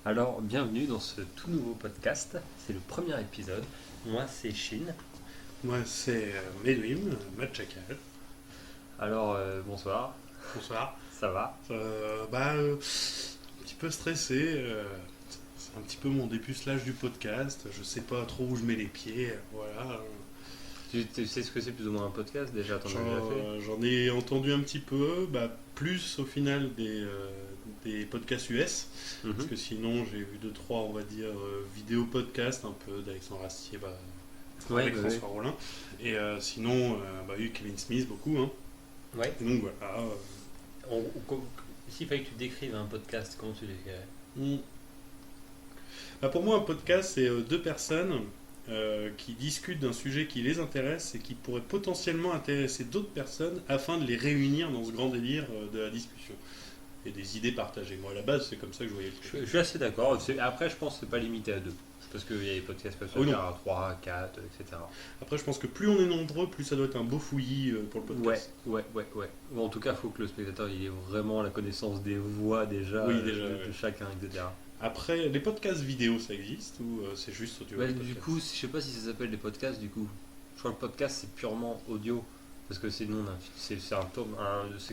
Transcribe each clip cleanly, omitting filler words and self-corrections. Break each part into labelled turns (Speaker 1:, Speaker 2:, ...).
Speaker 1: Alors, bienvenue dans ce tout nouveau podcast. C'est le premier épisode. Moi, c'est Shin.
Speaker 2: Moi, c'est Medwin, Matt Chacal.
Speaker 1: Alors, bonsoir.
Speaker 2: Bonsoir.
Speaker 1: Ça va?
Speaker 2: Un petit peu stressé. C'est un petit peu mon dépucelage du podcast. Je sais pas trop où je mets les pieds. Voilà.
Speaker 1: Tu sais ce que c'est plus ou moins un podcast déjà? T'en as déjà fait?
Speaker 2: J'en ai entendu un petit peu. Plus au final des podcasts US. Parce que sinon, j'ai vu 2-3, on va dire, vidéo podcasts un peu d'Alexandre Astier. Avec François Rollin. Et sinon, Kevin Smith, beaucoup. Hein.
Speaker 1: Ouais.
Speaker 2: Et donc voilà.
Speaker 1: S'il fallait que tu décrives un podcast, comment tu l'écrirais?
Speaker 2: Pour moi, un podcast, c'est deux personnes qui discutent d'un sujet qui les intéresse et qui pourrait potentiellement intéresser d'autres personnes afin de les réunir dans ce grand délire de la discussion. Et des idées partagées. Moi, à la base, c'est comme ça que je voyais le truc.
Speaker 1: Je suis assez d'accord. Après, je pense que c'est pas limité à deux. Parce qu'il y a des podcasts qui peuvent se faire à 3, 4, etc.
Speaker 2: Après, je pense que plus on est nombreux, plus ça doit être un beau fouillis pour le podcast.
Speaker 1: Ouais. Ou en tout cas, il faut que le spectateur il ait vraiment la connaissance des voix déjà, de chacun, etc.
Speaker 2: Après, les podcasts vidéo, ça existe ou c'est juste audio?
Speaker 1: Du coup, je sais pas si ça s'appelle des podcasts, du coup. Je crois que le podcast, c'est purement audio. Parce que c'est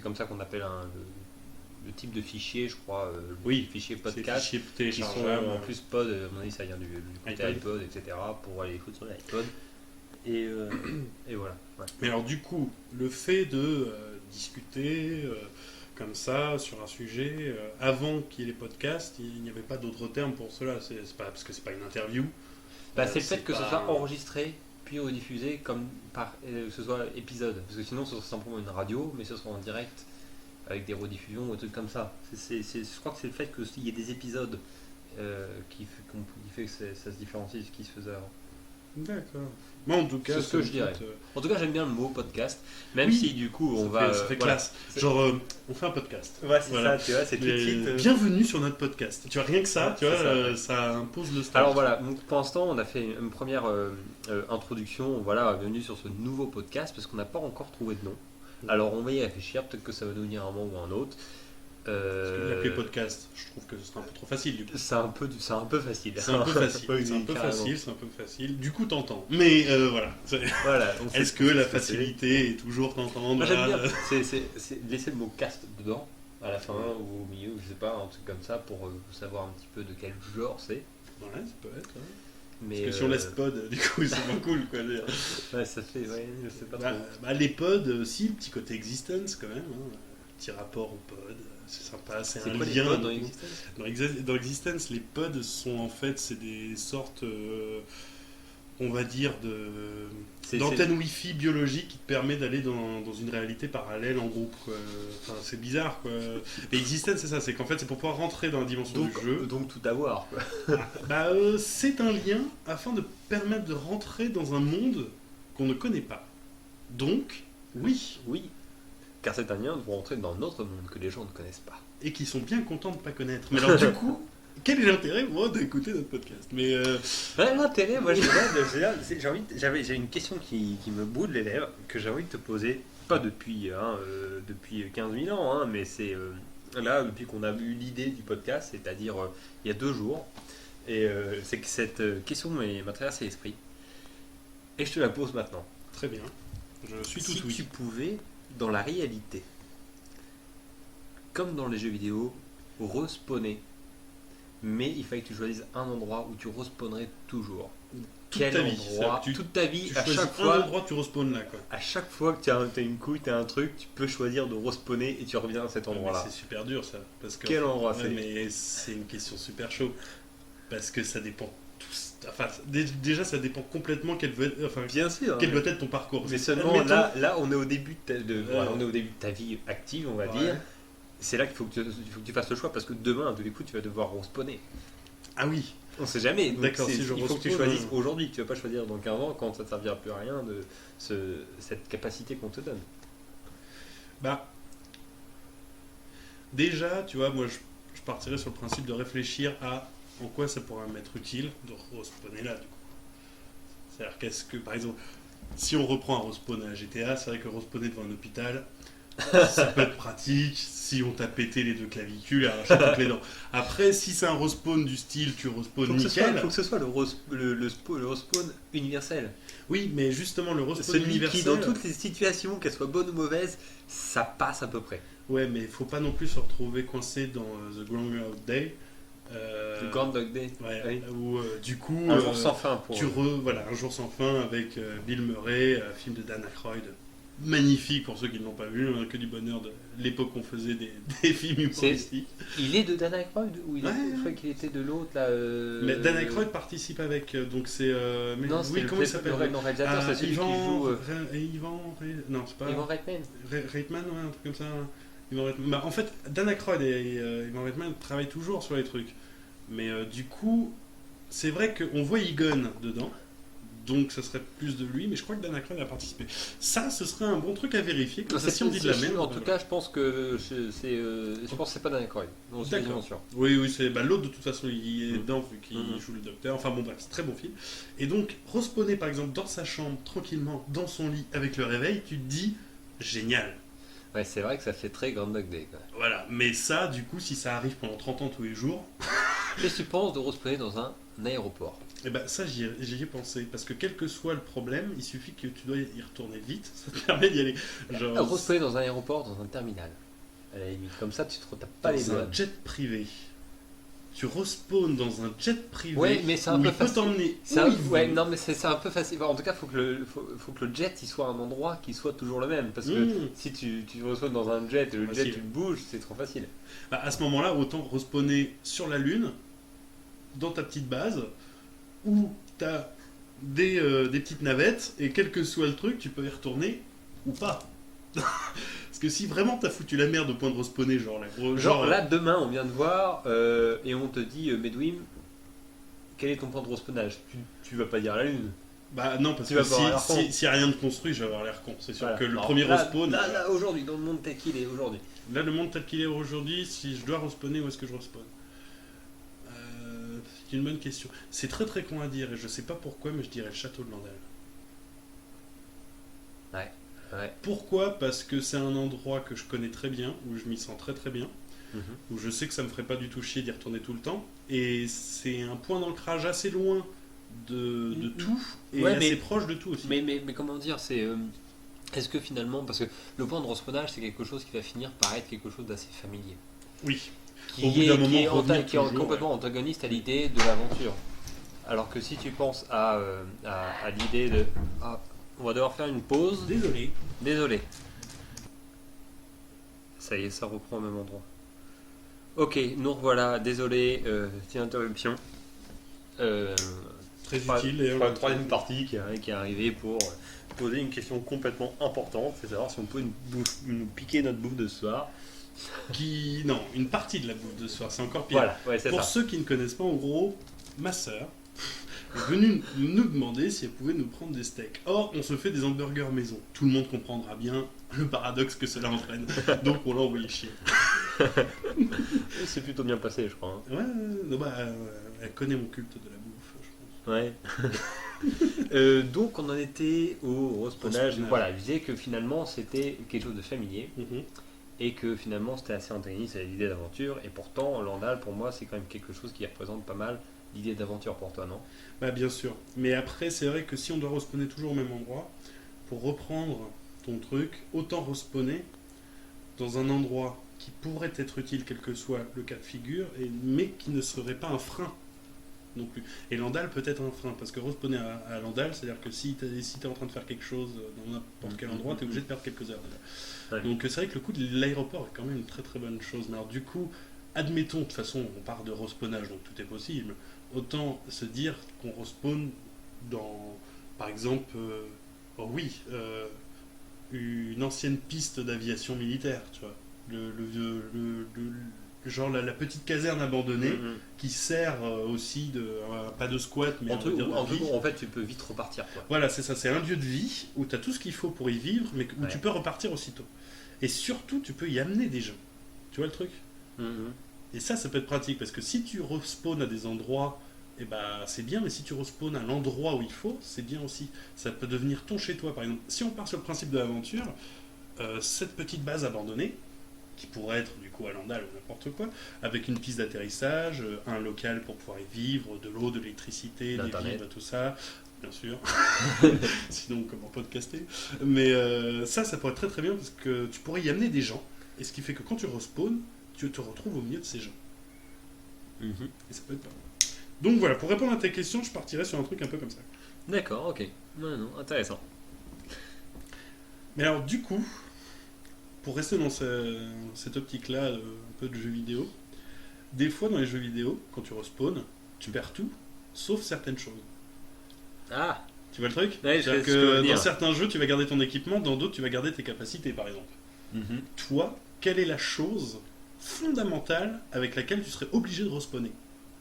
Speaker 1: comme ça qu'on appelle le type de fichier, je crois, fichier podcast,
Speaker 2: fichier
Speaker 1: qui sont en plus pod, à mon avis ça vient du côté iPod, etc., pour aller les foutre sur l'iPod. Et voilà. Ouais.
Speaker 2: Mais alors du coup, le fait de discuter comme ça sur un sujet, avant qu'il y ait les podcasts, il n'y avait pas d'autre terme pour cela, c'est pas, parce que c'est pas une interview.
Speaker 1: C'est le fait que ce soit enregistré, puis rediffusé, comme que ce soit épisode, parce que sinon ce serait simplement une radio, mais ce sera en direct, avec des rediffusions ou des trucs comme ça. Je crois que c'est le fait qu'il y ait des épisodes qui fait que ça se différencie de ce qui se faisait avant.
Speaker 2: D'accord. Moi, en tout cas,
Speaker 1: c'est ce que je dirais. En tout cas, j'aime bien le mot podcast, même si du coup
Speaker 2: ça fait classe. Genre, on fait un podcast.
Speaker 1: Ouais, c'est ça, tu vois, c'est tout de suite.
Speaker 2: Bienvenue sur notre podcast. Tu vois, rien que ça, ça impose le style.
Speaker 1: Alors voilà, donc, pour l'instant, on a fait une première introduction, bienvenue sur ce nouveau podcast, parce qu'on n'a pas encore trouvé de nom. Alors on va y réfléchir, peut-être que ça va nous venir un moment ou un autre.
Speaker 2: Parce que l'appeler podcast, je trouve que ce serait un peu trop facile du coup.
Speaker 1: C'est un peu facile.
Speaker 2: C'est un peu facile. Du coup t'entends. Mais voilà. Est-ce que la facilité est toujours t'entendre?
Speaker 1: Moi j'aime bien. C'est laisser le mot cast dedans, à la fin ou au milieu, je sais pas, un truc comme ça, pour savoir un petit peu de quel genre c'est.
Speaker 2: Ouais, ça peut être. Ouais.
Speaker 1: Mais
Speaker 2: parce que si on laisse pod, du coup, c'est pas cool, quoi.
Speaker 1: Ouais, ça fait, je sais pas trop.
Speaker 2: Les pods aussi, le petit côté existence, quand même. Hein. Petit rapport au pod, c'est sympa, c'est un lien.
Speaker 1: Dans Existence?
Speaker 2: Dans Existence, les pods sont en fait, c'est des sortes, on va dire, d'antennes Wi-Fi biologiques qui te permet d'aller dans une réalité parallèle en groupe. Quoi. Enfin, c'est bizarre, quoi. Mais Existence, c'est ça, c'est qu'en fait, c'est pour pouvoir rentrer dans la dimension du jeu.
Speaker 1: Donc tout avoir, quoi.
Speaker 2: C'est un lien afin de permettre de rentrer dans un monde qu'on ne connaît pas. Donc, oui.
Speaker 1: Car c'est un lien pour rentrer dans notre monde que les gens ne connaissent pas.
Speaker 2: Et qui sont bien contents de ne pas connaître. Mais alors, du coup, quel est l'intérêt, moi, d'écouter notre podcast? Mais
Speaker 1: l'intérêt, moi, j'ai une question qui me brûle les lèvres, que j'ai envie de te poser, pas depuis 15 000 ans, hein, mais c'est là, depuis qu'on a eu l'idée du podcast, c'est-à-dire il y a 2 jours. Et c'est que cette question m'a traversé l'esprit. Et je te la pose maintenant.
Speaker 2: Très bien. Je suis tout
Speaker 1: si tu pouvais, dans la réalité, comme dans les jeux vidéo, respawner, mais il fallait que tu choisisses un endroit où tu respawnerais toujours. Quel endroit? Toute ta vie, à chaque fois.
Speaker 2: Un endroit, tu respawnes là, quoi.
Speaker 1: À chaque fois que tu as une couille, tu as un truc, tu peux choisir de respawner et tu reviens à cet endroit-là.
Speaker 2: C'est super dur, ça. Parce que,
Speaker 1: quel endroit c'est?
Speaker 2: Mais c'est une question super chaude. Parce que ça dépend. Enfin, déjà, ça dépend complètement quel doit être ton parcours.
Speaker 1: Mais seulement là, on est au début on est au début de ta vie active, on va dire. C'est là qu'il faut que tu fasses le choix, parce que demain, à tous les coups, tu vas devoir respawner.
Speaker 2: Ah oui.
Speaker 1: On sait jamais. Donc
Speaker 2: d'accord,
Speaker 1: il faut que tu choisisses aujourd'hui. Tu vas pas choisir dans 15 ans quand ça ne servira plus à rien de cette capacité qu'on te donne.
Speaker 2: Déjà, tu vois, moi, je partirais sur le principe de réfléchir à en quoi ça pourrait m'être utile de respawner là, du coup. C'est-à-dire qu'est-ce que, par exemple, si on reprend un respawn à GTA, c'est vrai que respawner devant un hôpital, Ça peut être pratique si on t'a pété les 2 clavicules et arraché toutes les dents. Après, si c'est un respawn du style tu respawns nickel.
Speaker 1: Faut que ce soit le respawn universel.
Speaker 2: Oui, mais justement, le respawn
Speaker 1: Celui
Speaker 2: universel.
Speaker 1: qui, dans toutes les situations, qu'elles soient bonnes ou mauvaises, ça passe à peu près.
Speaker 2: Ouais, mais faut pas non plus se retrouver coincé dans The Groundhog Day.
Speaker 1: Le Groundhog Day.
Speaker 2: Ouais,
Speaker 1: Oui.
Speaker 2: où du coup.
Speaker 1: Un jour sans fin pour.
Speaker 2: Voilà, Un jour sans fin avec Bill Murray, film de Dan Aykroyd. Magnifique pour ceux qui ne l'ont pas vu, on a que du bonheur de l'époque où on faisait des films humoristiques.
Speaker 1: Il est de Dan Aykroyd ou il est...
Speaker 2: Ouais.
Speaker 1: Je crois qu'il était de l'autre là.
Speaker 2: Mais Dan Aykroyd participe avec, donc c'est.
Speaker 1: Non, c'est
Speaker 2: comment il s'appelle
Speaker 1: le réalisateur, c'est celui qui joue.
Speaker 2: Non, c'est pas.
Speaker 1: Ivan Reitman.
Speaker 2: Reitman, ouais, un truc comme ça. Ivan Reitman. Bah, en fait, Dan Aykroyd et Ivan Reitman travaillent toujours sur les trucs. Mais du coup, c'est vrai qu'on voit Egon dedans. Donc ça serait plus de lui, mais je crois que Dan Aykroyd a participé. Ça, ce serait un bon truc à vérifier. Comme ça, si on dit de la merde.
Speaker 1: En tout cas, je pense que c'est pas Dan Aykroyd. Non, c'est quasiment sûr.
Speaker 2: Oui, c'est l'autre de toute façon, il est dedans vu qu'il joue le docteur. Enfin bon, bref, c'est très bon film. Et donc, respawner par exemple dans sa chambre, tranquillement, dans son lit, avec le réveil, tu te dis génial.
Speaker 1: Ouais, c'est vrai que ça fait très Groundhog Day. Quoi.
Speaker 2: Voilà, mais ça, du coup, si ça arrive pendant 30 ans tous les jours.
Speaker 1: Qu'est-ce que tu penses de respawner dans un aéroport?
Speaker 2: Eh ben ça j'y ai pensé, parce que quel que soit le problème, il suffit que tu dois y retourner vite, ça te permet d'y aller. Genre...
Speaker 1: Respawner dans un aéroport, dans un terminal, à la limite, comme ça tu te retapes pas les doigts.
Speaker 2: Dans un jet privé. Tu respawns dans un jet privé.
Speaker 1: Ouais, mais c'est un peu facile.
Speaker 2: T'emmener.
Speaker 1: Ouais, non, mais c'est un peu facile. En tout cas, faut que le jet il soit à un endroit qui soit toujours le même, parce que si tu respawns dans un jet et le jet tu le bouges, c'est trop facile.
Speaker 2: Bah, à ce moment-là, autant respawner sur la Lune, dans ta petite base, où tu as des petites navettes, et quel que soit le truc, tu peux y retourner ou pas. Parce que si vraiment t'as foutu la merde au point de respawner, genre
Speaker 1: là, demain, on vient de voir, et on te dit, Medwim, quel est ton point de respawnage? Tu vas pas dire la Lune.
Speaker 2: Bah non, parce que s'il y a rien de construit, je vais avoir l'air con. C'est sûr que le premier respawn...
Speaker 1: Là, aujourd'hui, dans le monde tel qu'il est aujourd'hui.
Speaker 2: Là, le monde tel qu'il est aujourd'hui, si je dois respawner, où est-ce que je respawn? C'est une bonne question. C'est très très con à dire et je sais pas pourquoi, mais je dirais le château de Landal.
Speaker 1: Ouais.
Speaker 2: Pourquoi? Parce que c'est un endroit que je connais très bien, où je m'y sens très très bien, où je sais que ça me ferait pas du tout chier d'y retourner tout le temps, et c'est un point d'ancrage assez loin de tout, et assez proche de tout aussi.
Speaker 1: Mais comment dire, c'est... Est-ce que finalement, parce que le point de respawnage, c'est quelque chose qui va finir par être quelque chose d'assez familier.
Speaker 2: Oui.
Speaker 1: Qui est complètement antagoniste à l'idée de l'aventure. Alors que si tu penses à l'idée de... Ah, on va devoir faire une pause. Désolé. Ça y est, ça reprend au même endroit. Ok, nous revoilà. Désolé, petite interruption.
Speaker 2: Très utile.
Speaker 1: La troisième partie qui est arrivée pour poser une question complètement importante, c'est savoir si on peut nous piquer notre bouffe de ce soir.
Speaker 2: Non, une partie de la bouffe de ce soir, c'est encore pire.
Speaker 1: Voilà, ouais,
Speaker 2: pour ceux qui ne connaissent pas, en gros, ma sœur est venue nous demander si elle pouvait nous prendre des steaks. Or, on se fait des hamburgers maison. Tout le monde comprendra bien le paradoxe que cela entraîne. Donc, on l'a envoyé chier.
Speaker 1: C'est plutôt bien passé, je crois.
Speaker 2: Ouais, elle connaît mon culte de la bouffe, je pense.
Speaker 1: Ouais. Donc, on en était au respawnage. Voilà, je disais que finalement, c'était quelque chose de familier. Et que finalement c'était assez antagoniste à l'idée d'aventure, et pourtant Landal pour moi c'est quand même quelque chose qui représente pas mal l'idée d'aventure pour toi, non?
Speaker 2: Bah bien sûr, mais après c'est vrai que si on doit respawner toujours au même endroit, pour reprendre ton truc, autant respawner dans un endroit qui pourrait être utile quel que soit le cas de figure, mais qui ne serait pas un frein non plus. Et Landal peut être un frein, parce que respawner à Landal, c'est-à-dire que si tu es en train de faire quelque chose dans n'importe quel endroit, tu es obligé de perdre quelques heures déjà. Ouais. Donc c'est vrai que le coup de l'aéroport est quand même une très très bonne chose. Mais alors du coup, admettons, de toute façon on part de respawnage, donc tout est possible, autant se dire qu'on respawn dans, par exemple, une ancienne piste d'aviation militaire, tu vois. Genre la petite caserne abandonnée qui sert aussi pas de squat, mais
Speaker 1: en fait tu peux vite repartir, quoi.
Speaker 2: Voilà, c'est ça, c'est un lieu de vie où tu as tout ce qu'il faut pour y vivre, mais où tu peux repartir aussitôt. Et surtout, tu peux y amener des gens. Tu vois le truc? Et ça peut être pratique, parce que si tu respawns à des endroits, eh ben, c'est bien, mais si tu respawns à l'endroit où il faut, c'est bien aussi. Ça peut devenir ton chez toi, par exemple. Si on part sur le principe de l'aventure, cette petite base abandonnée, qui pourrait être du coup à Landal ou n'importe quoi, avec une piste d'atterrissage, un local pour pouvoir y vivre, de l'eau, de l'électricité, des vivres, tout ça, bien sûr. Sinon, comment podcaster? Mais ça pourrait être très très bien parce que tu pourrais y amener des gens, et ce qui fait que quand tu respawns, tu te retrouves au milieu de ces gens. Et ça peut être pas mal. Donc voilà, pour répondre à tes questions, je partirais sur un truc un peu comme ça.
Speaker 1: D'accord, ok. Non, intéressant.
Speaker 2: Mais alors, du coup, pour rester dans cette optique-là, un peu de jeux vidéo, des fois dans les jeux vidéo, quand tu respawns, tu perds tout, sauf certaines choses.
Speaker 1: Ah!
Speaker 2: Tu vois le truc?
Speaker 1: Ouais,
Speaker 2: c'est-à-dire que dans certains jeux, tu vas garder ton équipement, dans d'autres, tu vas garder tes capacités, par exemple. Toi, quelle est la chose fondamentale avec laquelle tu serais obligé de respawner?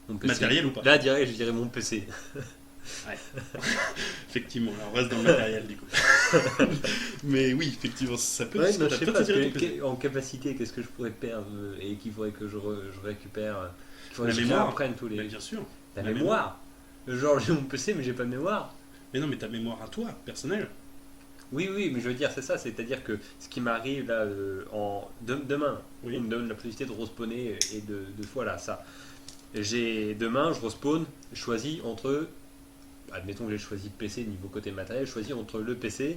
Speaker 2: Matériel ou pas?
Speaker 1: Là, je dirais mon PC.
Speaker 2: Ouais. Effectivement, alors on reste dans le matériel du coup. Mais oui, effectivement, ça peut
Speaker 1: je sais pas, en capacité, qu'est-ce que je pourrais perdre et qu'il faudrait que je récupère.
Speaker 2: La mémoire.
Speaker 1: Tous les...
Speaker 2: Mais bien sûr.
Speaker 1: La mémoire. Genre, j'ai mon PC, mais j'ai pas de mémoire.
Speaker 2: Mais non, mais ta mémoire à toi, personnelle.
Speaker 1: Oui, mais je veux dire, c'est ça, c'est-à-dire que ce qui m'arrive là, demain, on me donne la possibilité de respawner et de voilà, ça. Demain, je respawn, je choisis entre. Admettons que j'ai choisi le PC niveau côté matériel, je choisis entre le PC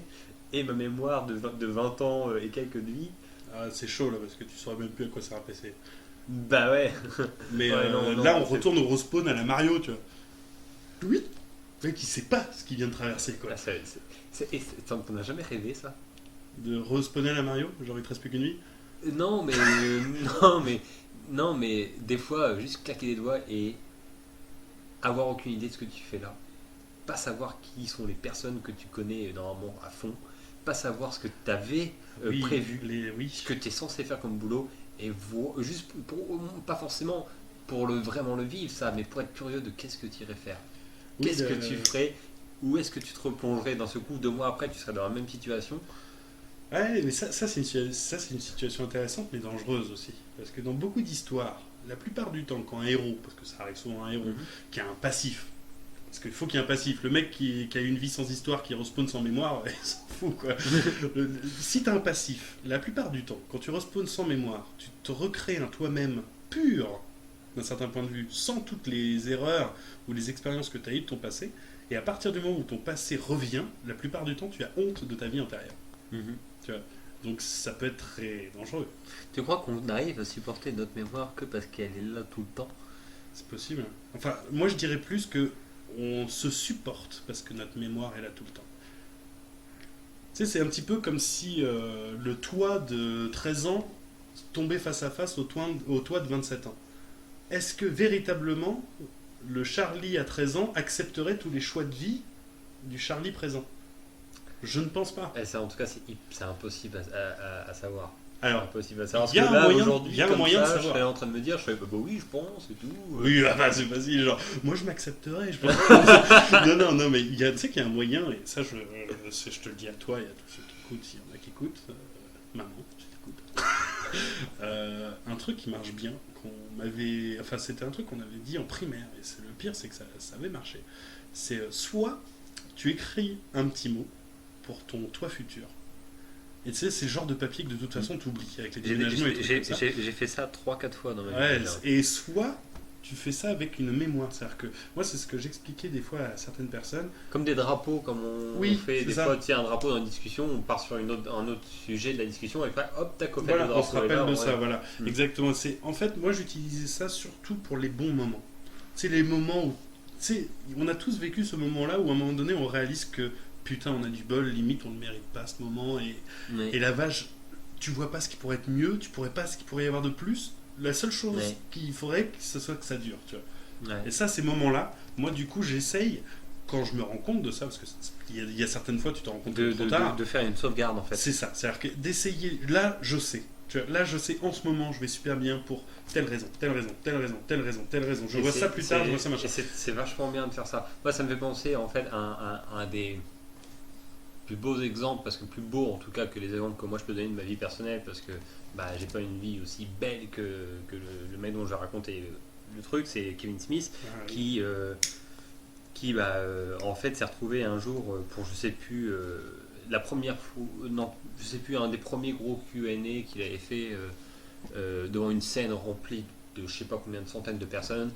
Speaker 1: et ma mémoire de 20 ans et quelques de vie.
Speaker 2: Ah, c'est chaud là, parce que tu saurais même plus à quoi sert un PC.
Speaker 1: Bah ouais.
Speaker 2: Mais là, on retourne au respawn à la Mario, tu vois. Oui. Le mec, il sait pas ce qu'il vient de traverser, quoi.
Speaker 1: T'en as jamais rêvé, ça?
Speaker 2: De respawner à la Mario? Genre, il te reste plus qu'une vie?
Speaker 1: Non, mais des fois, juste claquer les doigts et avoir aucune idée de ce que tu fais là. Pas savoir qui sont les personnes que tu connais normalement à fond, pas savoir ce que tu avais prévu, ce que tu es censé faire comme boulot, et juste pas forcément pour vraiment le vivre ça, mais pour être curieux de qu'est-ce que tu irais faire, qu'est-ce que tu ferais, où est-ce que tu te replongerais d'un seul coup, 2 mois après tu serais dans la même situation.
Speaker 2: Ouais, mais ça c'est une situation intéressante mais dangereuse aussi, parce que dans beaucoup d'histoires, la plupart du temps quand un héros, parce que ça arrive souvent un héros, qui a un passif, parce qu'il faut qu'il y ait un passif. Le mec qui a une vie sans histoire, qui respawn sans mémoire, il s'en fout quoi. Si tu as un passif, la plupart du temps, quand tu respawns sans mémoire, tu te recrées un toi-même pur, d'un certain point de vue, sans toutes les erreurs ou les expériences que tu as eues de ton passé. Et à partir du moment où ton passé revient, la plupart du temps, tu as honte de ta vie antérieure. Tu vois. Donc ça peut être très dangereux.
Speaker 1: Tu crois qu'on arrive à supporter notre mémoire que parce qu'elle est là tout le temps?
Speaker 2: C'est possible. Enfin, moi je dirais plus que on se supporte parce que notre mémoire est là tout le temps. Tu sais, c'est un petit peu comme si le toi de 13 ans tombait face à face au toi de 27 ans. Est-ce que véritablement le Charlie à 13 ans accepterait tous les choix de vie du Charlie présent? Je ne pense pas.
Speaker 1: Et ça, en tout cas, c'est impossible à savoir.
Speaker 2: Alors,
Speaker 1: impossible à savoir.
Speaker 2: Il y a un moyen de savoir.
Speaker 1: Je serais en train de me dire, oui, je pense et tout.
Speaker 2: Oui, c'est facile. Genre, moi, je m'accepterais. Je pense. non, mais tu sais qu'il y a un moyen, et ça, je te le dis à toi et à tous ceux qui écoutent, s'il y en a qui écoutent. Maman, je t'écoute. Un truc qui marche bien, c'était un truc qu'on avait dit en primaire, et le pire, c'est que ça avait marché. C'est soit tu écris un petit mot pour ton toi futur. Et tu sais, c'est le genre de papier que de toute façon tu oublies avec les déménagements et tout ça.
Speaker 1: J'ai fait ça 3-4 fois dans ma vie.
Speaker 2: Et soit tu fais ça avec une mémoire. C'est-à-dire que moi, c'est ce que j'expliquais des fois à certaines personnes.
Speaker 1: Comme des drapeaux, comme on fait des fois, tu sais, un drapeau dans une discussion, on part sur un autre sujet de la discussion et après, hop, tac, le drapeau.
Speaker 2: On se rappelle de ça, voilà. Exactement. En fait, moi, j'utilisais ça surtout pour les bons moments. C'est les moments où, tu sais, on a tous vécu ce moment-là où à un moment donné, on réalise que putain, on a du bol, limite on ne mérite pas ce moment, et la vache, tu vois pas ce qui pourrait être mieux, tu pourrais pas ce qu'il pourrait y avoir de plus. La seule chose qu'il faudrait, ce soit que ça dure, tu vois. Et ça, ces moments-là, moi du coup, j'essaye, quand je me rends compte de ça, parce qu'il y a certaines fois, tu te rends compte trop tard,
Speaker 1: de faire une sauvegarde en fait.
Speaker 2: C'est ça, c'est-à-dire que d'essayer, là, je sais. Tu vois, là, je sais, en ce moment, je vais super bien pour telle raison. Je vois ça plus tard, je vois ça machin.
Speaker 1: C'est vachement bien de faire ça. Moi, ça me fait penser en fait à un des plus beaux exemples, parce que plus beau en tout cas que les exemples que moi je peux donner de ma vie personnelle, parce que j'ai pas une vie aussi belle que le mec dont je vais raconter le truc, c'est Kevin Smith qui en fait s'est retrouvé un jour pour je sais plus la première fois, non, je sais plus, un des premiers gros Q&A qu'il avait fait devant une scène remplie de je sais pas combien de centaines de personnes.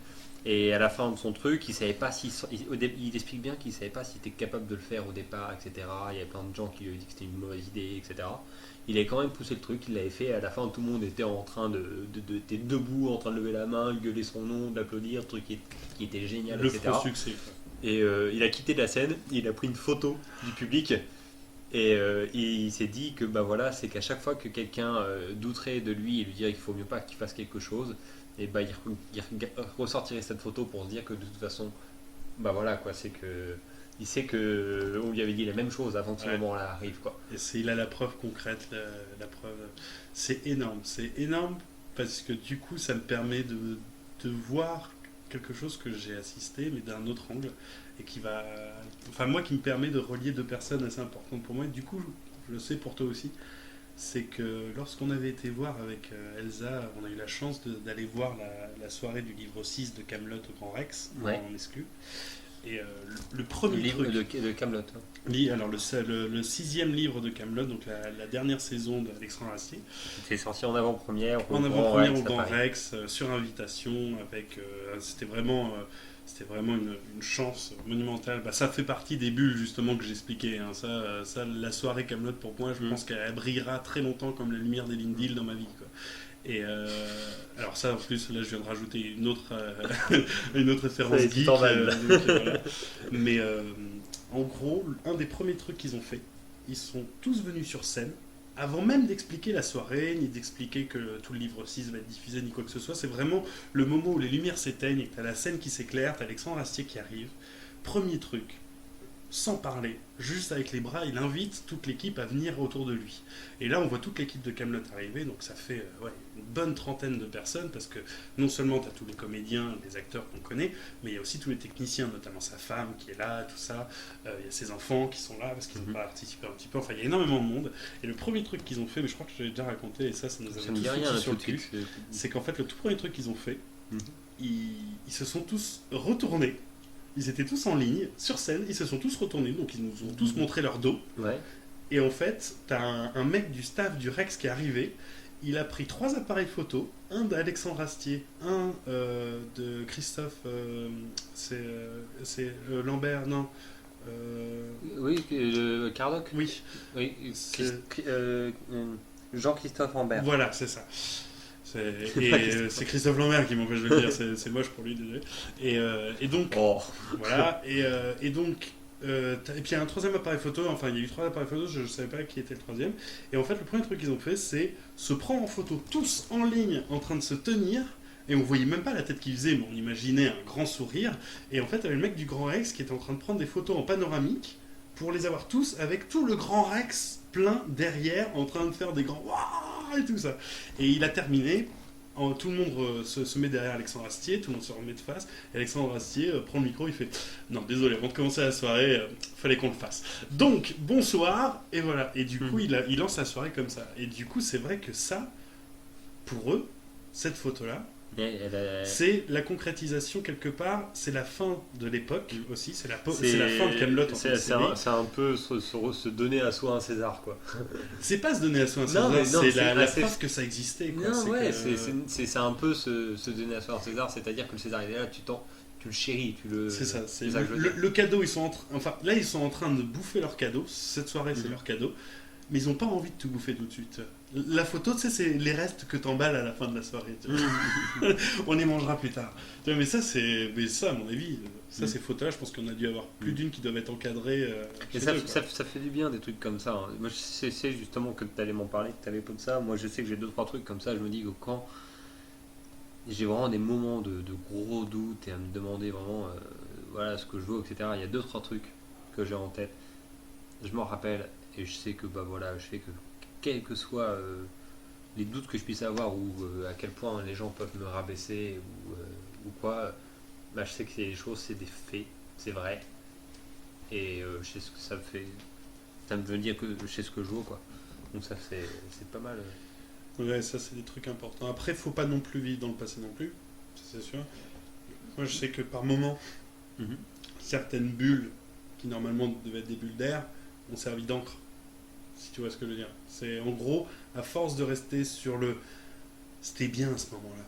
Speaker 1: Et à la fin de son truc, il savait pas il explique bien qu'il savait pas s'il était capable de le faire au départ, etc. Il y avait plein de gens qui lui avaient dit que c'était une mauvaise idée, etc. Il avait quand même poussé le truc, il l'avait fait. À la fin, tout le monde était en train était debout, en train de lever la main, gueuler son nom, d'applaudir, truc qui était génial,
Speaker 2: Le
Speaker 1: etc.
Speaker 2: franc succès. Quoi.
Speaker 1: Et il a quitté la scène, il a pris une photo du public. Et il s'est dit que bah voilà, c'est qu'à chaque fois que quelqu'un douterait de lui et lui dirait qu'il faut mieux pas qu'il fasse quelque chose, et bah il ressortirait cette photo pour se dire que de toute façon, bah voilà quoi, c'est que il sait que on lui avait dit la même chose avant que ce moment-là arrive quoi.
Speaker 2: Et il a la preuve concrète, la preuve. C'est énorme parce que du coup ça me permet de voir quelque chose que j'ai assisté mais d'un autre angle et qui va, enfin moi qui me permet de relier deux personnes assez importantes pour moi et du coup je le sais pour toi aussi, c'est que lorsqu'on avait été voir avec Elsa, on a eu la chance d'aller voir la soirée du livre 6 de Camelot au Grand Rex en exclu. Et le premier
Speaker 1: livre
Speaker 2: truc
Speaker 1: de Camelot.
Speaker 2: Alors le 6e livre de Camelot, donc la dernière saison d'Alexandre Astier.
Speaker 1: C'est sorti en avant-première.
Speaker 2: En avant-première au Grand Rex, sur invitation, avec c'était vraiment une chance monumentale. Bah, ça fait partie des bulles justement que j'expliquais. Hein. Ça, la soirée Camelot pour moi, je pense qu'elle brillera très longtemps comme la lumière d'Elendil dans ma vie. Quoi. Et alors ça en plus là je viens de rajouter une autre référence geek voilà. Mais en gros un des premiers trucs qu'ils ont fait, ils sont tous venus sur scène avant même d'expliquer la soirée ni d'expliquer que tout le livre 6 va être diffusé ni quoi que ce soit. C'est vraiment le moment où les lumières s'éteignent et que t'as la scène qui s'éclaire, t'as Alexandre Astier qui arrive, premier truc, sans parler, juste avec les bras, il invite toute l'équipe à venir autour de lui. Et là, on voit toute l'équipe de Camelot arriver, donc ça fait une bonne trentaine de personnes, parce que non seulement tu as tous les comédiens, les acteurs qu'on connaît, mais il y a aussi tous les techniciens, notamment sa femme qui est là, tout ça. Il y a ses enfants qui sont là, parce qu'ils ont participé un petit peu. Enfin, il y a énormément de monde. Et le premier truc qu'ils ont fait, mais je crois que je l'ai déjà raconté, et ça nous avait tous foutu sur le cul, c'est qu'en fait, le tout premier truc qu'ils ont fait, ils se sont tous retournés. Ils étaient tous en ligne, sur scène, ils se sont tous retournés, donc ils nous ont tous montré leur dos.
Speaker 1: Ouais.
Speaker 2: Et en fait, t'as un mec du staff du Rex qui est arrivé, il a pris 3 appareils photo, un d'Alexandre Astier, un de Christophe, c'est Lambert, non
Speaker 1: Oui, Cardoc.
Speaker 2: Oui.
Speaker 1: Jean-Christophe Lambert.
Speaker 2: Voilà, c'est ça. C'est Christophe Lambert qui m'empêche de le dire, c'est moche pour lui, désolé. Et donc, voilà, et donc, et puis il y a un troisième appareil photo, enfin il y a eu 3 appareils photo, je ne savais pas qui était le troisième. Et en fait, le premier truc qu'ils ont fait, c'est se prendre en photo tous en ligne, en train de se tenir, et on voyait même pas la tête qu'ils faisaient, mais on imaginait un grand sourire. Et en fait, il y avait le mec du Grand Rex qui était en train de prendre des photos en panoramique pour les avoir tous avec tout le Grand Rex plein derrière, en train de faire des grands waouh et tout ça. Et il a terminé, tout le monde se met derrière Alexandre Astier, tout le monde se remet de face, et Alexandre Astier prend le micro, il fait « Non, désolé, avant de commencer la soirée, fallait qu'on le fasse. » Donc, bonsoir, et voilà. Et du coup, il lance la soirée comme ça. Et du coup, c'est vrai que ça, pour eux, cette photo-là, c'est la concrétisation quelque part, c'est la fin de l'époque aussi, c'est la fin de Camelot en tant que série.
Speaker 1: C'est un peu se donner à soi un César quoi.
Speaker 2: C'est pas se donner à soi un César, c'est la preuve que ça existait quoi.
Speaker 1: Non, c'est un peu se donner à soi un César, c'est-à-dire que le César il est là, tu le chéris, tu le.
Speaker 2: C'est ça, le cadeau, ils sont en train de bouffer leur cadeau, cette soirée c'est leur cadeau, mais ils ont pas envie de tout bouffer tout de suite. La photo, tu sais, c'est les restes que t'emballes à la fin de la soirée. On les mangera plus tard. Tu vois, mais ça, à mon avis, ces photos-là, je pense qu'on a dû avoir plus d'une qui doivent être encadrées.
Speaker 1: Et ça fait du bien, des trucs comme ça. Hein. Moi, je sais justement que tu allais m'en parler, que tu avais pas de ça. Moi, je sais que j'ai 2-3 trucs comme ça. Je me dis que quand j'ai vraiment des moments de gros doutes et à me demander vraiment voilà, ce que je veux, etc., il y a 2-3 trucs que j'ai en tête. Je m'en rappelle et je sais que je sais que quels que soient les doutes que je puisse avoir ou à quel point les gens peuvent me rabaisser ou quoi, je sais que les choses, c'est des faits, c'est vrai. Et je sais ce que ça me fait. Ça me veut dire que je sais ce que je vaux, quoi. Donc ça, c'est pas mal.
Speaker 2: Ouais, ça, c'est des trucs importants. Après, faut pas non plus vivre dans le passé non plus, c'est sûr. Moi, je sais que par moment, certaines bulles qui normalement devaient être des bulles d'air ont servi d'encre si tu vois ce que je veux dire. C'est en gros, à force de rester sur le c'était bien à ce moment-là,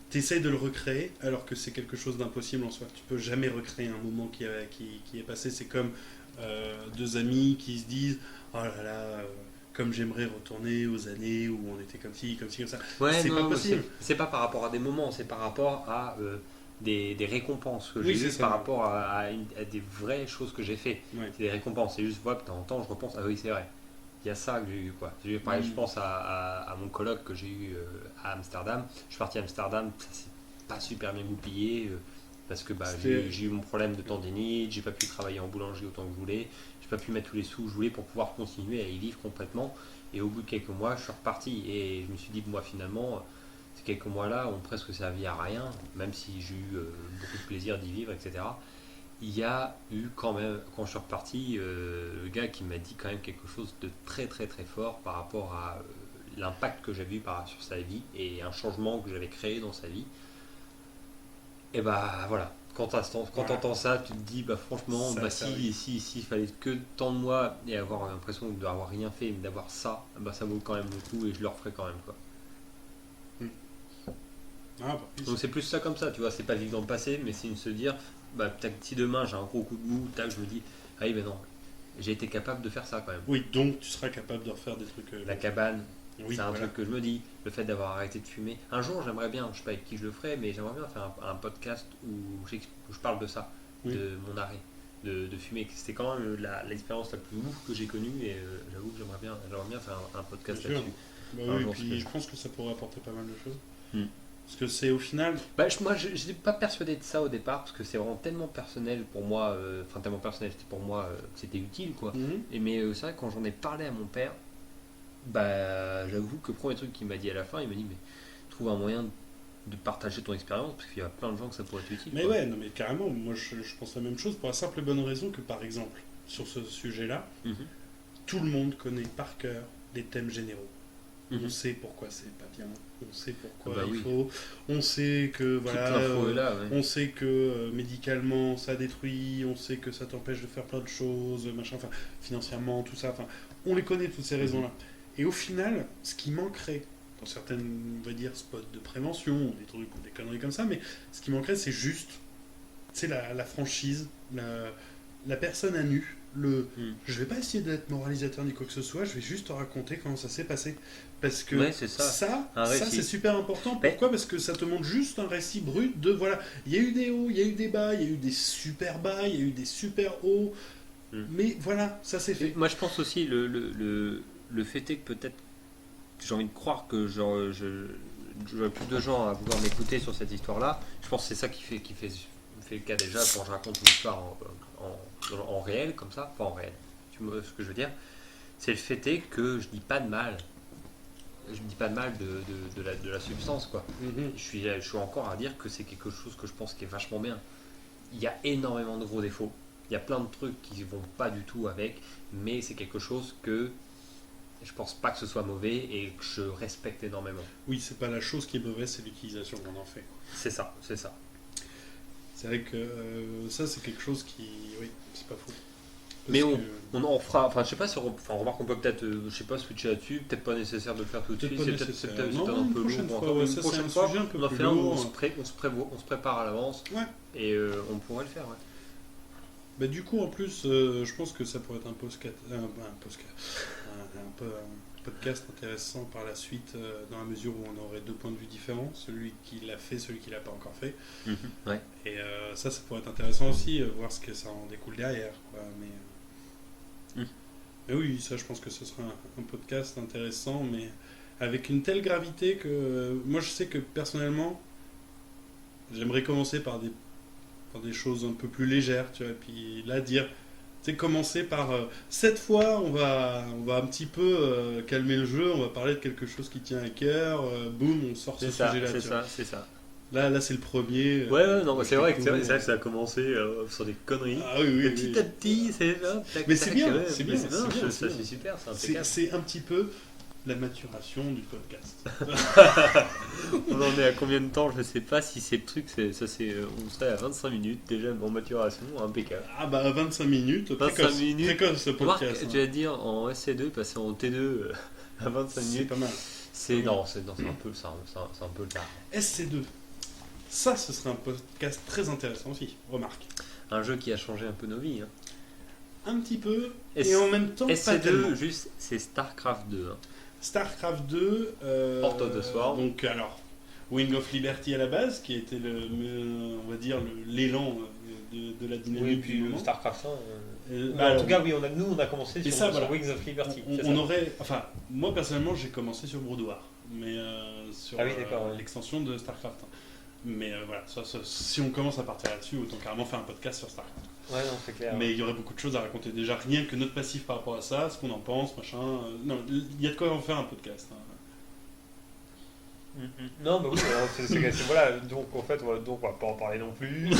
Speaker 2: t'essayes de le recréer alors que c'est quelque chose d'impossible en soi. Tu peux jamais recréer un moment qui est passé. C'est comme deux amis qui se disent oh là là, comme j'aimerais retourner aux années où on était comme ci, comme ça.
Speaker 1: Ouais,
Speaker 2: c'est
Speaker 1: non,
Speaker 2: pas possible.
Speaker 1: c'est pas par rapport à des moments, c'est par rapport à des récompenses que j'ai
Speaker 2: Oui, c'est
Speaker 1: eues,
Speaker 2: ça.
Speaker 1: par rapport à des vraies choses que j'ai fait.
Speaker 2: Ouais.
Speaker 1: C'est des récompenses. C'est juste, voilà, de temps en temps, je repense, ah oui, c'est vrai. Il y a ça que j'ai eu, quoi. Par exemple, je pense à mon colloque que j'ai eu à Amsterdam. Je suis parti à Amsterdam, ça s'est pas super bien goupillé parce que j'ai eu mon problème de tendinite, j'ai pas pu travailler en boulangerie autant que je voulais, j'ai pas pu mettre tous les sous que je voulais pour pouvoir continuer à y vivre complètement. Et au bout de quelques mois, je suis reparti et je me suis dit que moi, finalement, ces quelques mois-là ont presque servi à rien, même si j'ai eu beaucoup de plaisir d'y vivre, etc. Il y a eu quand même, quand je suis reparti, le gars qui m'a dit quand même quelque chose de très très très fort par rapport à l'impact que j'avais eu sur sa vie et un changement que j'avais créé dans sa vie. Et bah voilà, quand t'entends ça, tu te dis bah franchement,
Speaker 2: Ça,
Speaker 1: bah
Speaker 2: ça,
Speaker 1: si il fallait que tant de mois et avoir l'impression d'avoir rien fait, mais d'avoir ça, bah ça vaut quand même le coup et je le referai quand même, quoi.
Speaker 2: Ah, bah, oui,
Speaker 1: Donc c'est plus ça comme ça, tu vois, c'est pas vivre dans le passé, mais c'est se dire, bah peut-être si demain j'ai un gros coup de mou, tac, je me dis, ah oui, ben non, j'ai été capable de faire ça quand même.
Speaker 2: oui, donc tu seras capable de refaire des trucs.
Speaker 1: La cabane,
Speaker 2: Oui,
Speaker 1: c'est un
Speaker 2: voilà.
Speaker 1: truc que je me dis, le fait d'avoir arrêté de fumer. Un jour, j'aimerais bien, je sais pas avec qui je le ferai, mais j'aimerais bien faire un podcast où je parle de ça,
Speaker 2: Oui.
Speaker 1: de mon arrêt de fumer. C'était quand même l'expérience la plus ouf que j'ai connue et j'avoue que j'aimerais bien faire un podcast
Speaker 2: Bien sûr.
Speaker 1: là-dessus.
Speaker 2: Bah
Speaker 1: Un
Speaker 2: oui, et
Speaker 1: jour,
Speaker 2: puis
Speaker 1: c'est-
Speaker 2: je pense que ça pourrait apporter pas mal de choses.
Speaker 1: Hmm.
Speaker 2: Parce que c'est au final.
Speaker 1: Bah, moi, je n'étais pas persuadé de ça au départ parce que c'est vraiment tellement personnel pour moi, enfin tellement personnel, c'était pour moi, c'était utile quoi.
Speaker 2: Mhm.
Speaker 1: Mais c'est vrai que quand j'en ai parlé à mon père, bah j'avoue que le premier truc qu'il m'a dit à la fin, il m'a dit mais trouve un moyen de partager ton expérience parce qu'il y a plein de gens que ça pourrait être utile.
Speaker 2: Mais
Speaker 1: quoi.
Speaker 2: ouais, non mais carrément, moi je pense la même chose pour la simple et bonne raison que par exemple, sur ce sujet-là,
Speaker 1: Mhm.
Speaker 2: tout le monde connaît par cœur les thèmes généraux. On
Speaker 1: Mhm.
Speaker 2: sait pourquoi c'est pas bien, on sait pourquoi
Speaker 1: Bah
Speaker 2: il
Speaker 1: oui.
Speaker 2: faut, on sait que
Speaker 1: Toute
Speaker 2: voilà,
Speaker 1: l'info est là, ouais.
Speaker 2: on sait que médicalement ça détruit, on sait que ça t'empêche de faire plein de choses, machin, enfin financièrement, tout ça, enfin on les connaît toutes ces raisons-là. Et au final, ce qui manquerait dans certaines, on va dire, spots de prévention, ou des trucs ou des conneries comme ça, mais ce qui manquerait c'est juste, c'est la franchise, la personne à nu. Je vais pas essayer d'être moralisateur ni quoi que ce soit, je vais juste te raconter comment ça s'est passé. Parce que
Speaker 1: Ouais, c'est ça. Un
Speaker 2: ça
Speaker 1: récit.
Speaker 2: c'est super important.
Speaker 1: Mais-
Speaker 2: Pourquoi? Parce que ça te montre juste un récit brut de voilà, il y a eu des hauts, il y a eu des bas, il y a eu des super bas, il y a eu des super hauts. Mais voilà, ça c'est fait.
Speaker 1: Moi je pense aussi le fait est que peut-être j'ai envie de croire que j'aurais plus de gens à vouloir m'écouter sur cette histoire-là. Je pense que c'est ça qui fait le cas déjà quand je raconte une histoire en réel comme ça, pas en réel. Tu vois ce que je veux dire? C'est le fait est que je dis pas de mal. Je dis pas de mal de la substance quoi. Je suis encore à dire que c'est quelque chose que je pense qui est vachement bien. Il y a énormément de gros défauts. Il y a plein de trucs qui vont pas du tout avec, mais c'est quelque chose que je pense pas que ce soit mauvais et que je respecte énormément.
Speaker 2: Oui, c'est pas la chose qui est mauvaise, c'est l'utilisation qu'on en fait.
Speaker 1: C'est ça, c'est ça.
Speaker 2: C'est vrai que ça c'est quelque chose qui, oui, c'est pas faux. Parce
Speaker 1: Mais
Speaker 2: que-
Speaker 1: on en fera, enfin je sais pas si on remarque qu'on peut peut-être, je sais pas, switcher là-dessus, peut-être pas nécessaire de le faire tout de
Speaker 2: Peut-être
Speaker 1: suite,
Speaker 2: pas
Speaker 1: c'est peut-être
Speaker 2: nécessaire.
Speaker 1: c'est
Speaker 2: Non,
Speaker 1: peut-être un
Speaker 2: une
Speaker 1: peu
Speaker 2: prochaine
Speaker 1: lourd.
Speaker 2: fois,
Speaker 1: encore.
Speaker 2: ouais,
Speaker 1: Une
Speaker 2: ça, c'est
Speaker 1: prochaine
Speaker 2: un
Speaker 1: fois,
Speaker 2: sujet un peu
Speaker 1: on en
Speaker 2: plus
Speaker 1: fait un où
Speaker 2: lourd.
Speaker 1: on se prépare à l'avance
Speaker 2: Ouais.
Speaker 1: et on pourrait le faire. Ouais.
Speaker 2: Bah, du coup, en plus, je pense que ça pourrait être un podcast intéressant par la suite, dans la mesure où on aurait deux points de vue différents, celui qui l'a fait, celui qui l'a pas encore fait.
Speaker 1: Ouais.
Speaker 2: Et ça pourrait être intéressant aussi, voir ce que ça en découle derrière. Quoi. Mais oui, ça, je pense que ce sera un podcast intéressant, mais avec une telle gravité que moi, je sais que personnellement, j'aimerais commencer par des choses un peu plus légères, tu vois, et puis là, dire, tu sais, commencer par cette fois, on va un petit peu calmer le jeu, on va parler de quelque chose qui tient à cœur, boum, on sort ce sujet-là. tu vois.
Speaker 1: C'est ça.
Speaker 2: Là, c'est le premier.
Speaker 1: Ouais, non, c'est vrai que
Speaker 2: tout.
Speaker 1: ça a commencé sur des conneries.
Speaker 2: Ah oui, oui,
Speaker 1: Et petit
Speaker 2: oui.
Speaker 1: à petit, c'est
Speaker 2: Mais c'est bien,
Speaker 1: ouais,
Speaker 2: c'est
Speaker 1: mais
Speaker 2: bien,
Speaker 1: ça,
Speaker 2: c'est bien,
Speaker 1: c'est
Speaker 2: c'est bien.
Speaker 1: super, c'est impeccable.
Speaker 2: C'est un petit peu la maturation du podcast.
Speaker 1: On en est à combien de temps? Je sais pas si c'est le truc, on serait à 25 minutes déjà en maturation, impeccable.
Speaker 2: Ah bah 25 minutes,
Speaker 1: 25 minutes.
Speaker 2: précoce ce
Speaker 1: Remarque,
Speaker 2: podcast.
Speaker 1: tu vas dire en SC2, passer en T2 à 25
Speaker 2: C'est
Speaker 1: minutes.
Speaker 2: pas mal.
Speaker 1: C'est un peu le tard.
Speaker 2: SC2. Ça, ce serait un podcast très intéressant aussi, remarque.
Speaker 1: Un jeu qui a changé un peu nos vies. Hein.
Speaker 2: Un petit peu, et en même temps, pas tellement.
Speaker 1: SC2, juste, c'est StarCraft 2. Hein.
Speaker 2: StarCraft 2.
Speaker 1: Port of the Sword.
Speaker 2: Donc, alors, Wing of Liberty à la base, qui a été, on va dire, l'élan de la dynamique.
Speaker 1: Oui, et puis
Speaker 2: du moment.
Speaker 1: StarCraft 1.
Speaker 2: Bah,
Speaker 1: en tout cas, oui, on a commencé sur,
Speaker 2: ça, voilà.
Speaker 1: sur Wings of Liberty.
Speaker 2: On aurait. Enfin, moi personnellement, j'ai commencé sur Brood War, mais sur
Speaker 1: oui, ouais.
Speaker 2: l'extension de StarCraft 1. Mais voilà, si on commence à partir là-dessus, autant carrément faire un podcast sur StarCraft.
Speaker 1: Ouais, non, c'est clair.
Speaker 2: Mais il y aurait beaucoup de choses à raconter. Déjà, rien que notre passif par rapport à ça, ce qu'on en pense, machin. Non, il y a de quoi en faire un podcast. Hein.
Speaker 1: Non, mais oui, voilà, donc en fait, on va pas en parler non plus.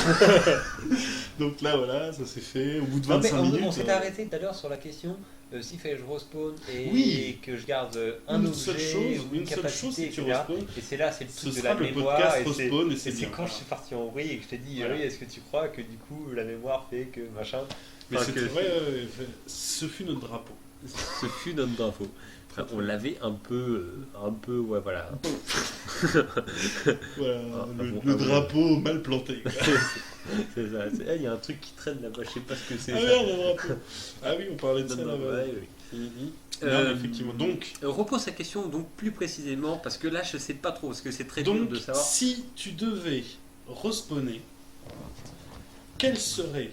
Speaker 2: Donc là, voilà, ça s'est fait. Au bout de 25 minutes.
Speaker 1: On s'était arrêté tout à l'heure sur la question s'il fallait que je respawn et que je garde un
Speaker 2: une
Speaker 1: objet,
Speaker 2: seule chose,
Speaker 1: ou une
Speaker 2: chose,
Speaker 1: capacité,
Speaker 2: si tu
Speaker 1: etc.
Speaker 2: respawns.
Speaker 1: Et c'est là, c'est le
Speaker 2: Ce
Speaker 1: truc de
Speaker 2: sera
Speaker 1: la
Speaker 2: le
Speaker 1: mémoire.
Speaker 2: podcast respawn et c'est
Speaker 1: c'est
Speaker 2: bien.
Speaker 1: quand je suis parti en vrille et que je t'ai dit,
Speaker 2: Voilà.
Speaker 1: oui, est-ce que tu crois que du coup la mémoire fait que machin.
Speaker 2: Mais
Speaker 1: Enfin,
Speaker 2: c'était vrai, ce fut notre drapeau.
Speaker 1: Ce fut notre drapeau. Enfin, on l'avait un peu, ouais, voilà.
Speaker 2: Voilà, le drapeau mal planté.
Speaker 1: C'est ça. Il y a un truc qui traîne là-bas, je sais pas ce que c'est.
Speaker 2: Ah merde, le drapeau. Ah oui, on parlait de ça
Speaker 1: Non,
Speaker 2: là-bas.
Speaker 1: ouais, oui.
Speaker 2: Non, effectivement. Donc,
Speaker 1: repose sa question donc plus précisément parce que là je sais pas trop parce que c'est très dur
Speaker 2: donc
Speaker 1: de savoir.
Speaker 2: si tu devais respawner, quel serait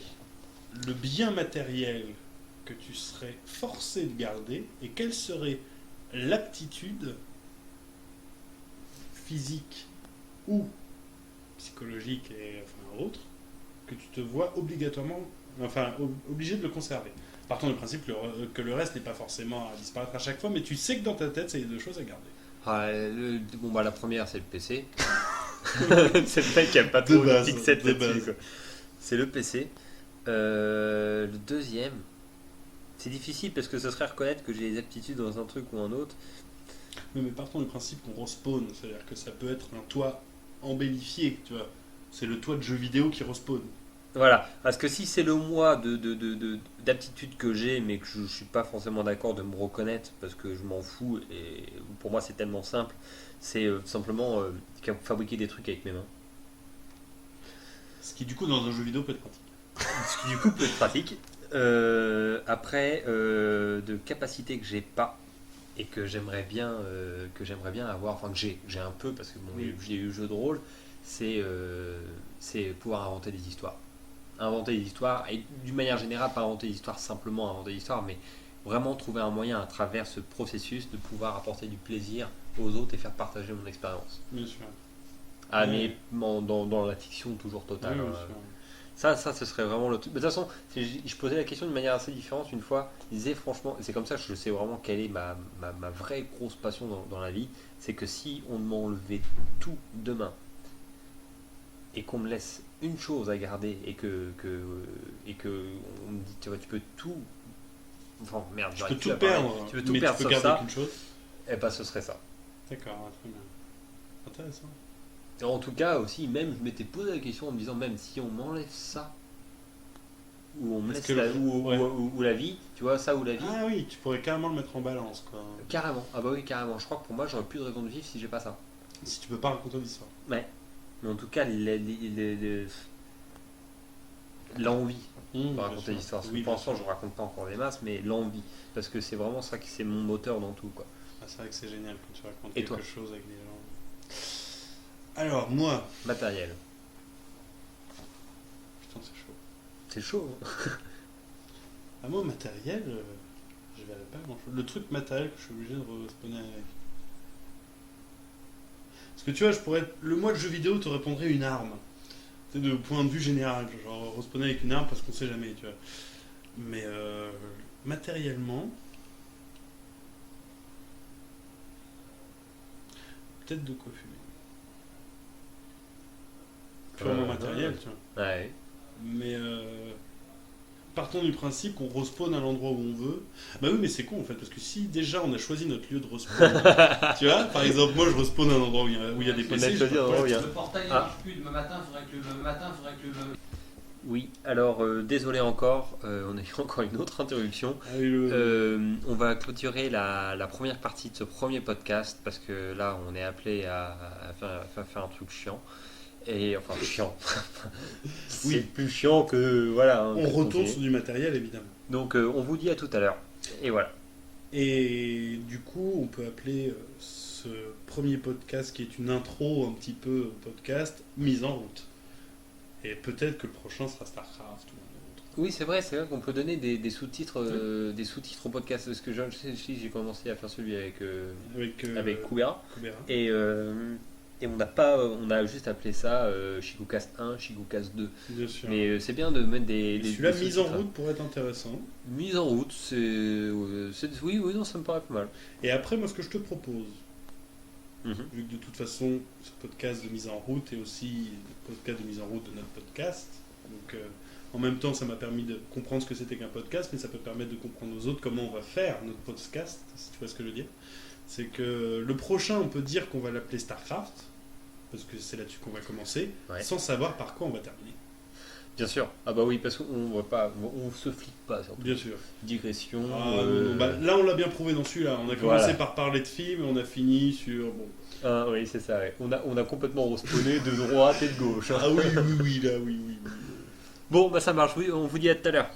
Speaker 2: le bien matériel que tu serais forcé de garder et quelle serait l'aptitude physique ou psychologique et enfin autre que tu te vois obligatoirement, obligé de le conserver. Partant du principe que le reste n'est pas forcément à disparaître à chaque fois, mais tu sais que dans ta tête, c'est les deux choses à garder.
Speaker 1: La première c'est le PC. C'est le mec qui a pas trop de fixette là-dessus, quoi. C'est le PC. Le deuxième, c'est difficile parce que ce serait reconnaître que j'ai des aptitudes dans un truc ou un autre.
Speaker 2: Oui, mais partons du principe qu'on respawn, c'est-à-dire que ça peut être un toit embellifié, tu vois. C'est le toit de jeu vidéo qui respawn.
Speaker 1: Voilà, parce que si c'est le moi d'aptitude que j'ai, mais que je ne suis pas forcément d'accord de me reconnaître parce que je m'en fous, et pour moi c'est tellement simple, c'est simplement fabriquer des trucs avec mes mains.
Speaker 2: Ce qui du coup dans un jeu vidéo peut être pratique.
Speaker 1: Ce qui du coup peut être pratique. Après, de capacités que j'ai pas et que j'aimerais bien avoir, enfin que j'ai un peu parce que j'ai eu jeu de rôle, c'est pouvoir inventer des histoires. Inventer des histoires, et d'une manière générale, pas inventer des histoires simplement inventer des histoires, mais vraiment trouver un moyen à travers ce processus de pouvoir apporter du plaisir aux autres et faire partager mon expérience.
Speaker 2: Bien sûr.
Speaker 1: Mais dans la fiction toujours totale.
Speaker 2: Oui,
Speaker 1: Ça, ce serait vraiment le truc. De toute façon, je posais la question d'une manière assez différente une fois. Je disais franchement, c'est comme ça que je sais vraiment quelle est ma vraie grosse passion dans la vie. C'est que si on m'enlevait tout demain et qu'on me laisse une chose à garder et que on me dit tu peux tout. Enfin merde,
Speaker 2: tu peux tout perdre.
Speaker 1: Tu peux tout
Speaker 2: mais
Speaker 1: perdre
Speaker 2: tu peux
Speaker 1: sauf
Speaker 2: garder
Speaker 1: ça.
Speaker 2: qu'une chose.
Speaker 1: Et bah ce serait ça.
Speaker 2: D'accord, très bien. Intéressant.
Speaker 1: En tout cas aussi, même je m'étais posé la question en me disant même si on m'enlève ça ou on me laisse ou la vie, tu vois, ça ou la vie.
Speaker 2: Ah oui, tu pourrais carrément le mettre en balance quoi.
Speaker 1: Carrément, ah bah oui carrément. Je crois que pour moi j'aurais plus de raison de vivre si j'ai pas ça.
Speaker 2: Si tu peux pas raconter l'histoire.
Speaker 1: Ouais. Mais en tout cas l'envie de raconter l'histoire. Parce que pour l'instant je raconte pas encore des masses, mais l'envie. Parce que c'est vraiment ça qui c'est mon moteur dans tout quoi.
Speaker 2: Ah, c'est vrai que c'est génial quand tu racontes
Speaker 1: Et
Speaker 2: quelque
Speaker 1: toi
Speaker 2: chose avec des gens. Alors moi.
Speaker 1: Matériel.
Speaker 2: Putain c'est chaud.
Speaker 1: C'est chaud. Hein.
Speaker 2: Ah moi matériel, je verrais pas grand chose. Le truc matériel que je suis obligé de respawner avec. Parce que tu vois, le mois de jeu vidéo te répondrait une arme. C'est de point de vue général, genre respawner avec une arme parce qu'on sait jamais, tu vois. Mais matériellement, peut-être de quoi fumer. Purement matériel, tu vois.
Speaker 1: Ouais.
Speaker 2: Mais partons du principe qu'on respawn à l'endroit où on veut. Bah oui, mais c'est con en fait, parce que si déjà on a choisi notre lieu de respawn, tu vois, par exemple, moi je respawn à un endroit où il y a des PC.
Speaker 3: Le portail ne marche plus demain matin, il faudrait que le.
Speaker 1: Oui, alors désolé encore, on a eu encore une autre interruption.
Speaker 2: Ah oui,
Speaker 1: On va clôturer la première partie de ce premier podcast parce que là on est appelé à faire un truc chiant. Et enfin chiant. C'est
Speaker 2: Oui.
Speaker 1: plus chiant que voilà.
Speaker 2: on retourne sur du matériel évidemment.
Speaker 1: Donc on vous dit à tout à l'heure. Et voilà.
Speaker 2: Et du coup, on peut appeler ce premier podcast qui est une intro un petit peu au podcast, mise en route. Et peut-être que le prochain sera StarCraft ou un autre.
Speaker 1: Oui, c'est vrai qu'on peut donner des sous-titres, des sous-titres au podcast. Parce que j'ai commencé à faire celui avec Kubera. Et on a juste appelé ça Shigocast 1, Shigocast 2.
Speaker 2: Bien sûr.
Speaker 1: Mais c'est bien de mettre des
Speaker 2: celui-là,
Speaker 1: des
Speaker 2: mise en
Speaker 1: sous-titres.
Speaker 2: route, pourrait être intéressant.
Speaker 1: Mise en route, oui, non, ça me paraît pas mal.
Speaker 2: Et après, moi, ce que je te propose,
Speaker 1: Mhm.
Speaker 2: vu que de toute façon, ce podcast de mise en route est aussi le podcast de mise en route de notre podcast. Donc, en même temps, ça m'a permis de comprendre ce que c'était qu'un podcast, mais ça peut permettre de comprendre aux autres comment on va faire notre podcast, si tu vois ce que je veux dire. C'est que le prochain, on peut dire qu'on va l'appeler StarCraft, parce que c'est là-dessus qu'on va commencer, sans savoir par quoi on va terminer.
Speaker 1: Bien sûr. Ah bah oui, parce qu'on va pas, on se flippe pas surtout.
Speaker 2: Bien sûr.
Speaker 1: Digression.
Speaker 2: Non. Bah, là, on l'a bien prouvé dans celui-là. On a commencé par parler de films et on a fini sur... Bon.
Speaker 1: Ah oui, c'est ça. Ouais. On a complètement respawné de droite et de gauche. Hein.
Speaker 2: Ah oui, là, oui.
Speaker 1: Bon, bah ça marche. Oui, on vous dit à tout à l'heure.